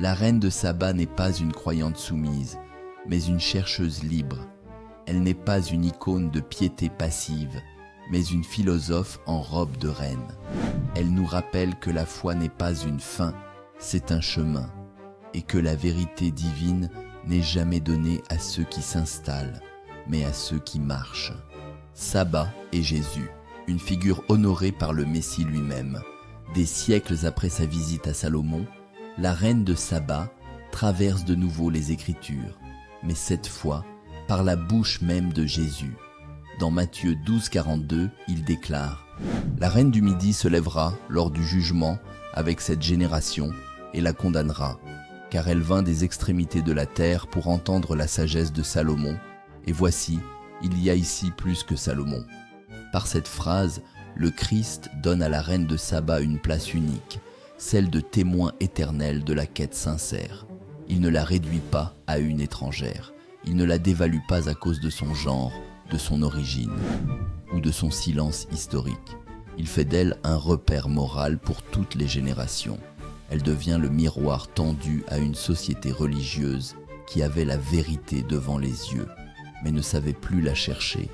La reine de Saba n'est pas une croyante soumise, mais une chercheuse libre. Elle n'est pas une icône de piété passive, mais une philosophe en robe de reine. Elle nous rappelle que la foi n'est pas une fin, c'est un chemin, et que la vérité divine n'est jamais donnée à ceux qui s'installent, mais à ceux qui marchent. Saba est Jésus, une figure honorée par le Messie lui-même. Des siècles après sa visite à Salomon, la reine de Saba traverse de nouveau les Écritures, mais cette fois par la bouche même de Jésus. Dans Matthieu 12, 42, il déclare « La reine du Midi se lèvera lors du jugement avec cette génération et la condamnera, car elle vint des extrémités de la terre pour entendre la sagesse de Salomon, et voici, il y a ici plus que Salomon. » Par cette phrase, le Christ donne à la reine de Saba une place unique, celle de témoin éternel de la quête sincère. Il ne la réduit pas à une étrangère, il ne la dévalue pas à cause de son genre, de son origine ou de son silence historique. Il fait d'elle un repère moral pour toutes les générations. Elle devient le miroir tendu à une société religieuse qui avait la vérité devant les yeux, mais ne savait plus la chercher